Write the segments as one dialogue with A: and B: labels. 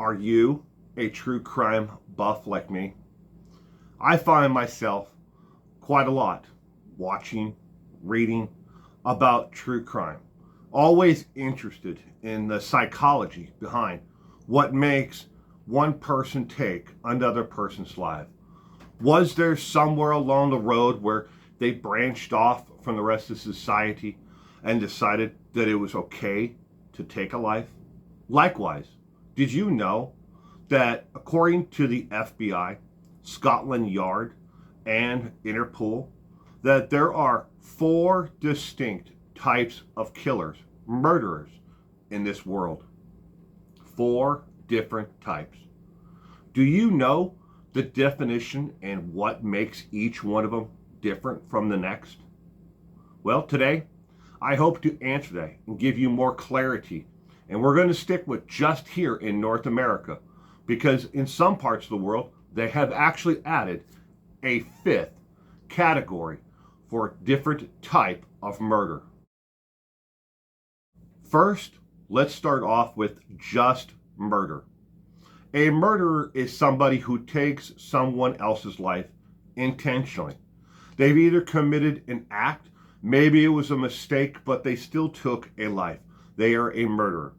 A: Are you a true crime buff like me? I find myself quite a lot watching, reading about true crime. Always interested in the psychology behind what makes one person take another person's life. Was there somewhere along the road where they branched off from the rest of society and decided that it was okay to take a life? Likewise, did you know that according to the FBI, Scotland Yard, and Interpol, that there are four distinct types of killers, murderers in this world? Four different types. Do you know the definition and what makes each one of them different from the next? Well, today, I hope to answer that and give you more clarity. And we're going to stick with just here in North America, because in some parts of the world, they have actually added a fifth category for a different type of murder. First, let's start off with just murder. A murderer is somebody who takes someone else's life intentionally. They've either committed an act, maybe it was a mistake, but they still took a life. They are a murderer.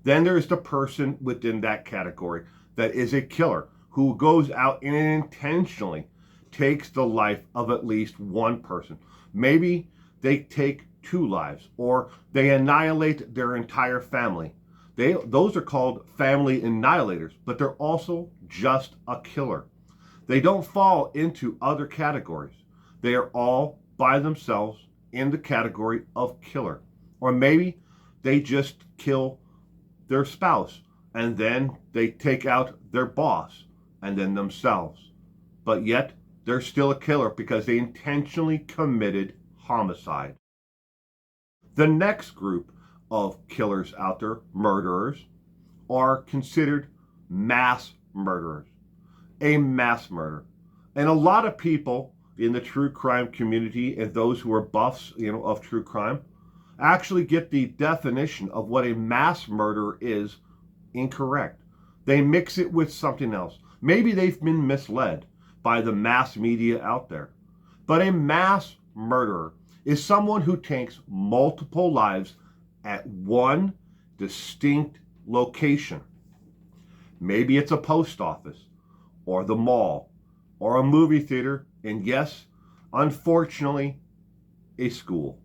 A: Then there's the person within that category that is a killer, who goes out and intentionally takes the life of at least one person. Maybe they take two lives, or they annihilate their entire family. Those are called family annihilators, but they're also just a killer. They don't fall into other categories. They are all by themselves in the category of killer. Or maybe they just kill their spouse, and then they take out their boss, and then themselves. But yet, they're still a killer because they intentionally committed homicide. The next group of killers out there, murderers, are considered mass murderers. A mass murder. And a lot of people in the true crime community and those who are buffs, of true crime, actually get the definition of what a mass murderer is incorrect. They mix it with something else. Maybe they've been misled by the mass media out there. But a mass murderer is someone who takes multiple lives at one distinct location. Maybe it's a post office, or the mall, or a movie theater, and yes, unfortunately, a school.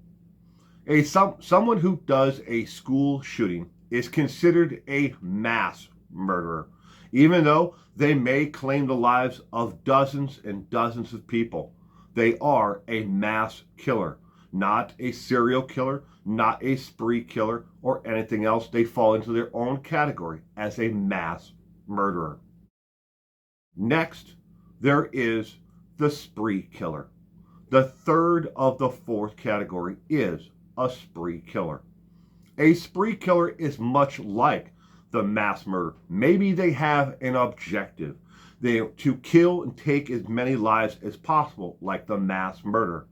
A: Someone who does a school shooting is considered a mass murderer, even though they may claim the lives of dozens and dozens of people. They are a mass killer, not a serial killer, not a spree killer, or anything else. They fall into their own category as a mass murderer. Next, there is the spree killer. The third of the fourth category is a spree killer. A spree killer is much like the mass murder. Maybe they have an objective, to kill and take as many lives as possible, like the mass murder.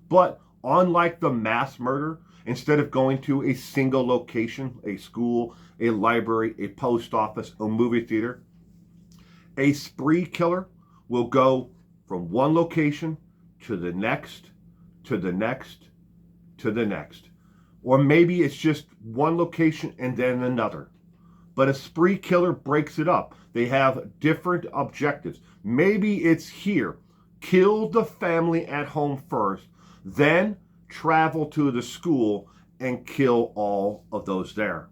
A: But unlike the mass murder, instead of going to a single location, a school, a library, a post office, a movie theater, a spree killer will go from one location to the next, to the next, to the next. Or maybe it's just one location and then another. But a spree killer breaks it up. They have different objectives. Maybe it's here. Kill the family at home first, then travel to the school and kill all of those there.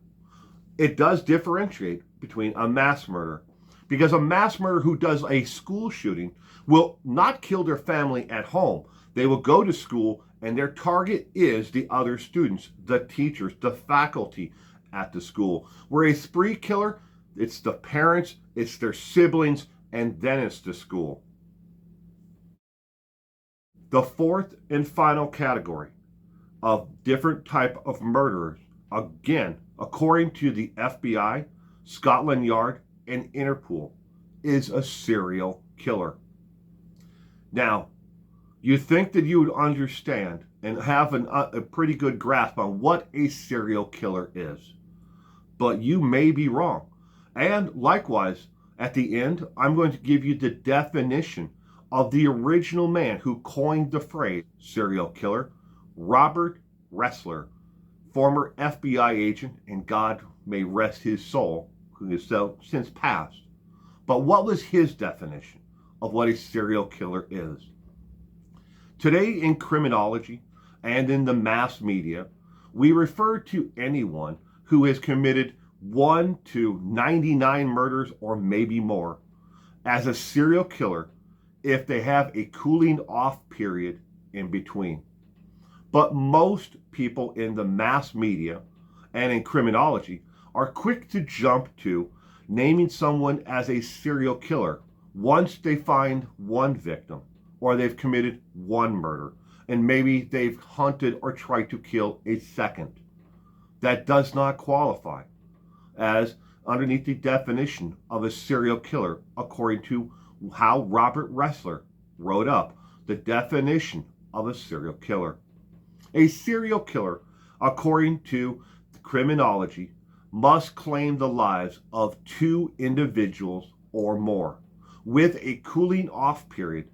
A: It does differentiate between a mass murder, because a mass murderer who does a school shooting will not kill their family at home. They will go to school, and their target is the other students, the teachers, the faculty at the school. Where a spree killer, it's the parents, it's their siblings, and then it's the school. The fourth and final category of different type of murderers, again, according to the FBI, Scotland Yard, and Interpol, is a serial killer. Now, you think that you would understand and have a pretty good grasp on what a serial killer is. But you may be wrong. And likewise, at the end, I'm going to give you the definition of the original man who coined the phrase serial killer, Robert Ressler, former FBI agent, and God may rest his soul, who has since passed. But what was his definition of what a serial killer is? Today in criminology and in the mass media, we refer to anyone who has committed 1 to 99 murders or maybe more as a serial killer if they have a cooling off period in between. But most people in the mass media and in criminology are quick to jump to naming someone as a serial killer once they find one victim or they've committed one murder and maybe they've hunted or tried to kill a second. That does not qualify as underneath the definition of a serial killer according to how Robert Ressler wrote up the definition of a serial killer. A serial killer, according to criminology, must claim the lives of 2 individuals or more with a cooling off period.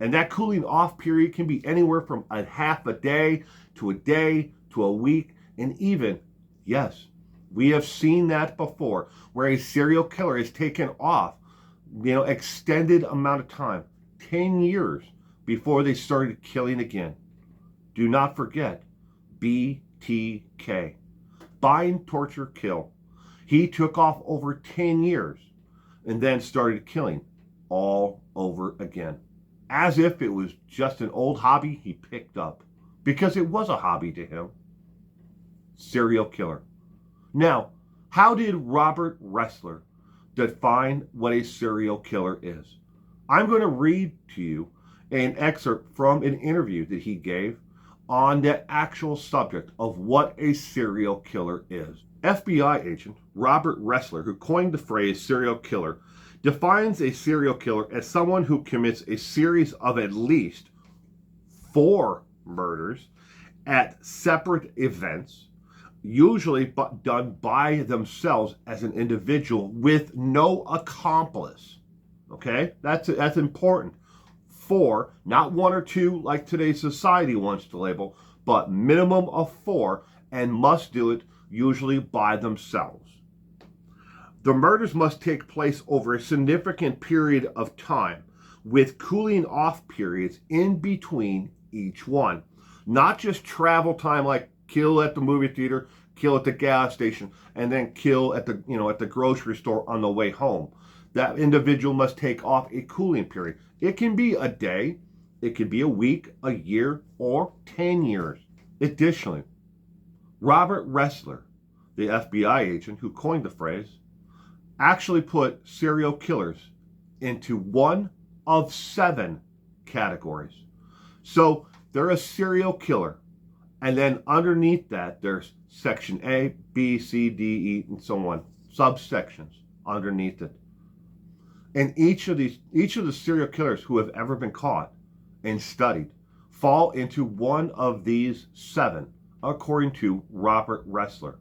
A: And that cooling off period can be anywhere from a half a day to a week, and even, yes, we have seen that before, where a serial killer is taken off, extended amount of time, 10 years before they started killing again. Do not forget BTK, bind, torture, kill. He took off over 10 years and then started killing all over again, as if it was just an old hobby he picked up, because it was a hobby to him. Serial killer. Now, how did Robert Ressler define what a serial killer is? I'm going to read to you an excerpt from an interview that he gave on the actual subject of what a serial killer is. FBI agent Robert Ressler, who coined the phrase serial killer, defines a serial killer as someone who commits a series of at least 4 murders at separate events, usually done by themselves as an individual with no accomplice. Okay, that's important. 4, not 1 or 2 like today's society wants to label, but minimum of 4, and must do it usually by themselves. The murders must take place over a significant period of time, with cooling off periods in between each one. Not just travel time, like kill at the movie theater, kill at the gas station, and then kill at the grocery store on the way home. That individual must take off a cooling period. It can be a day, it can be a week, a year, or 10 years. Additionally, Robert Ressler, the FBI agent who coined the phrase, actually put serial killers into one of 7 categories. So they're a serial killer, and then underneath that there's section A, B, C, D, E, and so on, subsections underneath it. And each of the serial killers who have ever been caught and studied fall into one of these 7, according to Robert Ressler.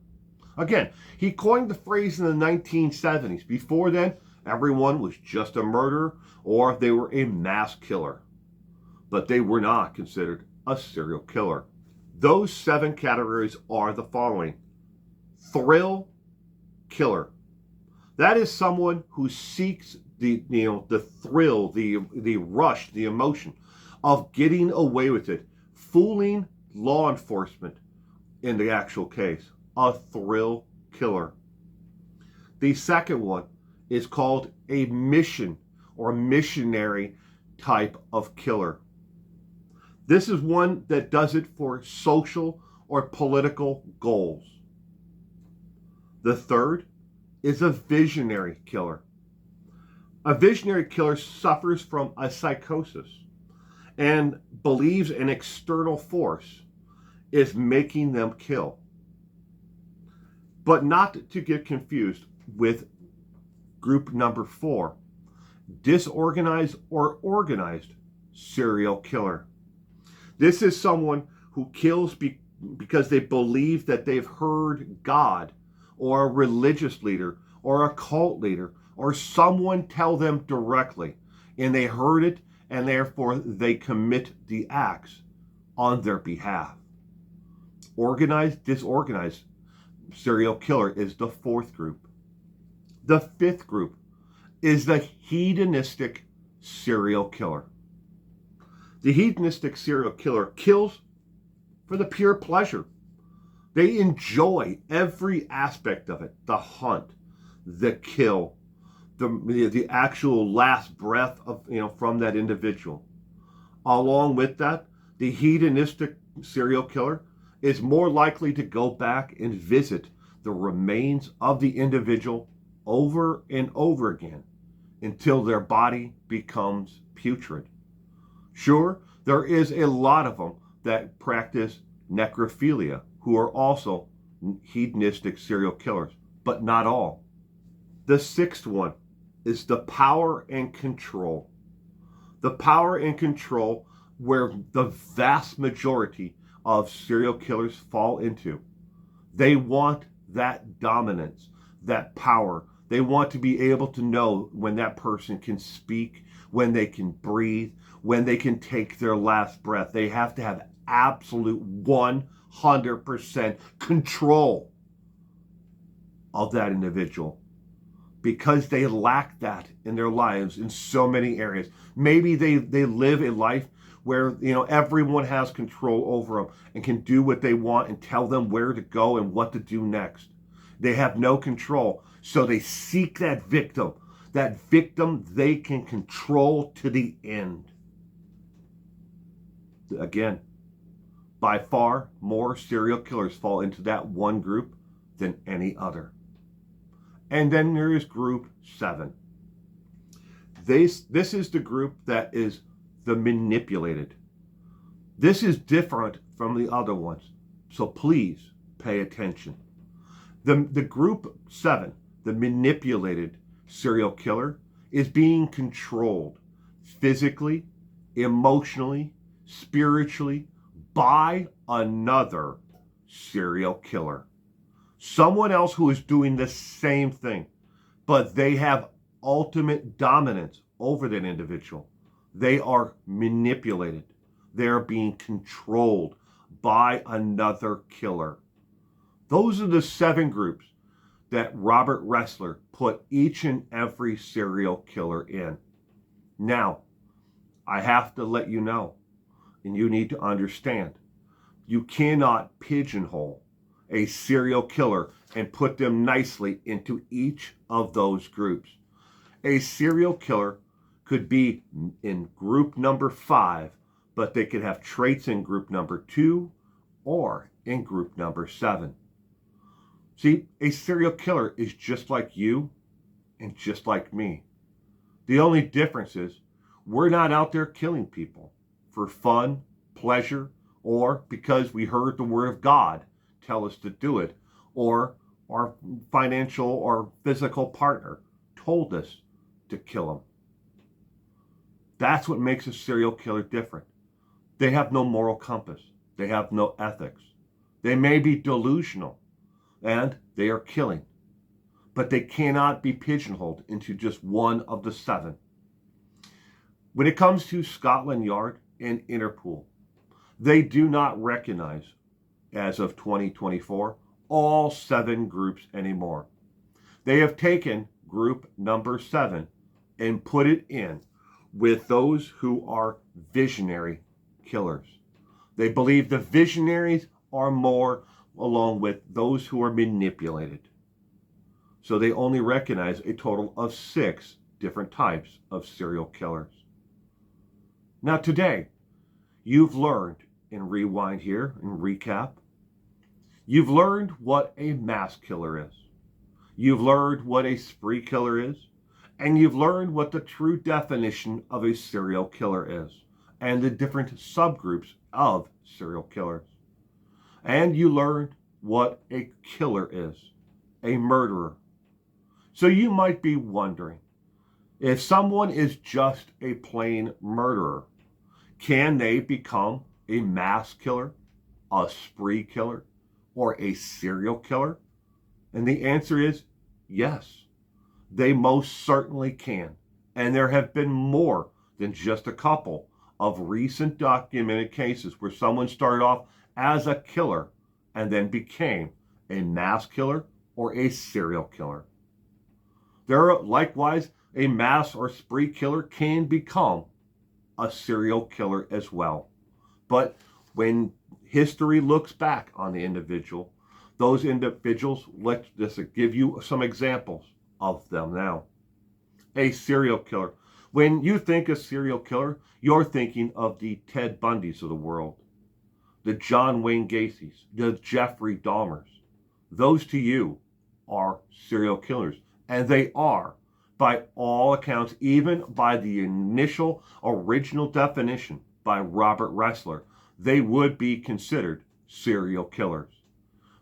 A: Again, he coined the phrase in the 1970s. Before then, everyone was just a murderer or they were a mass killer. But they were not considered a serial killer. Those 7 categories are the following. Thrill killer. That is someone who seeks the thrill, the rush, the emotion of getting away with it, fooling law enforcement in the actual case. A thrill killer. The second one is called a mission or missionary type of killer. This is one that does it for social or political goals. The third is a visionary killer. A visionary killer suffers from a psychosis and believes an external force is making them kill. But not to get confused with group number 4, disorganized or organized serial killer. This is someone who kills because they believe that they've heard God or a religious leader or a cult leader or someone tell them directly, and they heard it, and therefore they commit the acts on their behalf. Organized, disorganized serial killer is the fourth group. The fifth group is the hedonistic serial killer. The hedonistic serial killer kills for the pure pleasure. They enjoy every aspect of it, the hunt, the kill, the actual last breath of from that individual. Along with that, the hedonistic serial killer is more likely to go back and visit the remains of the individual over and over again until their body becomes putrid. Sure, there is a lot of them that practice necrophilia who are also hedonistic serial killers, but not all. The sixth one is the power and control. The power and control where the vast majority of serial killers fall into. They want that dominance, that power. They want to be able to know when that person can speak, when they can breathe, when they can take their last breath. They have to have absolute 100% control of that individual because they lack that in their lives in so many areas. Maybe they live a life where everyone has control over them and can do what they want and tell them where to go and what to do next. They have no control, so they seek that victim they can control to the end. Again, by far more serial killers fall into that one group than any other. And then there is group 7. This is the group that is the manipulated. This is different from the other ones, so please pay attention. The group 7, the manipulated serial killer, is being controlled physically, emotionally, spiritually by another serial killer. Someone else who is doing the same thing, but they have ultimate dominance over that individual. They are manipulated. They are being controlled by another killer. Those are the 7 groups that Robert Ressler put each and every serial killer in. Now, I have to let you know, and you need to understand, you cannot pigeonhole a serial killer and put them nicely into each of those groups. A serial killer could be in group number 5, but they could have traits in group number 2 or in group number 7. See, a serial killer is just like you and just like me. The only difference is we're not out there killing people for fun, pleasure, or because we heard the word of God tell us to do it, or our financial or physical partner told us to kill them. That's what makes a serial killer different. They have no moral compass. They have no ethics. They may be delusional, and they are killing, but they cannot be pigeonholed into just one of the 7. When it comes to Scotland Yard and Interpol, they do not recognize, as of 2024, all 7 groups anymore. They have taken group number 7 and put it in with those who are visionary killers. They believe the visionaries are more along with those who are manipulated. So they only recognize a total of 6 different types of serial killers. Now today, you've learned, and rewind here and recap, you've learned what a mass killer is. You've learned what a spree killer is. And you've learned what the true definition of a serial killer is and the different subgroups of serial killers. And you learned what a killer is, a murderer. So you might be wondering, if someone is just a plain murderer, can they become a mass killer, a spree killer, or a serial killer? And the answer is yes. They most certainly can. And there have been more than just a couple of recent documented cases where someone started off as a killer and then became a mass killer or a serial killer. There are likewise a mass or spree killer can become a serial killer as well. But when history looks back on the individual, those individuals, let's just give you some examples of them now. A serial killer. When you think of serial killer, you're thinking of the Ted Bundys of the world, the John Wayne Gacy's, the Jeffrey Dahmers. Those to you are serial killers. And they are, by all accounts, even by the initial original definition by Robert Ressler, they would be considered serial killers.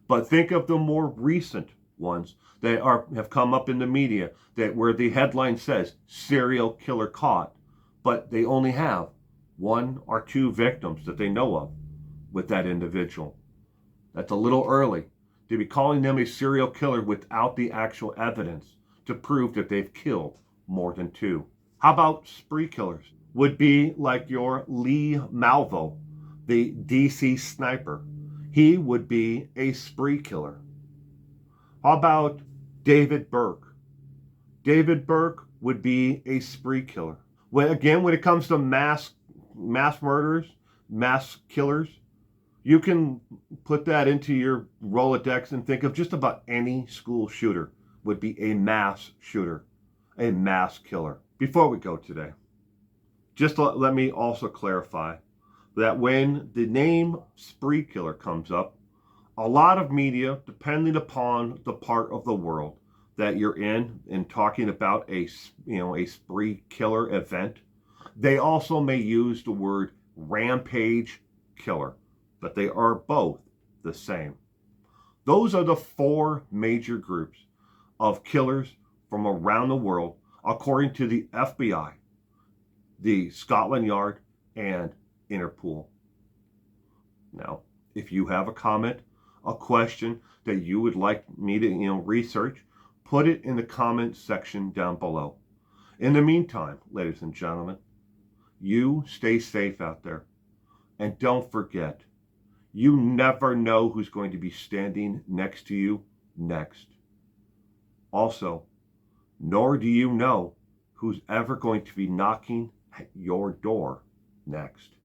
A: But think of the more recent ones that have come up in the media that where the headline says serial killer caught, but they only have one or two victims that they know of with that individual. That's a little early to be calling them a serial killer without the actual evidence to prove that they've killed more than two. How about spree killers? Would be like your Lee Malvo, the DC sniper. He would be a spree killer. How about David Burke? David Burke would be a spree killer. When it comes to mass murderers, mass killers, you can put that into your Rolodex and think of just about any school shooter would be a mass shooter, a mass killer. Before we go today, just let me also clarify that when the name spree killer comes up, a lot of media, depending upon the part of the world that you're in talking about a spree killer event, they also may use the word rampage killer, but they are both the same. Those are the four major groups of killers from around the world, according to the FBI, the Scotland Yard, and Interpol. Now, if you have a comment, a question that you would like me to research, put it in the comment section down below. In the meantime, ladies and gentlemen, you stay safe out there. And don't forget, you never know who's going to be standing next to you next. Also, nor do you know who's ever going to be knocking at your door next.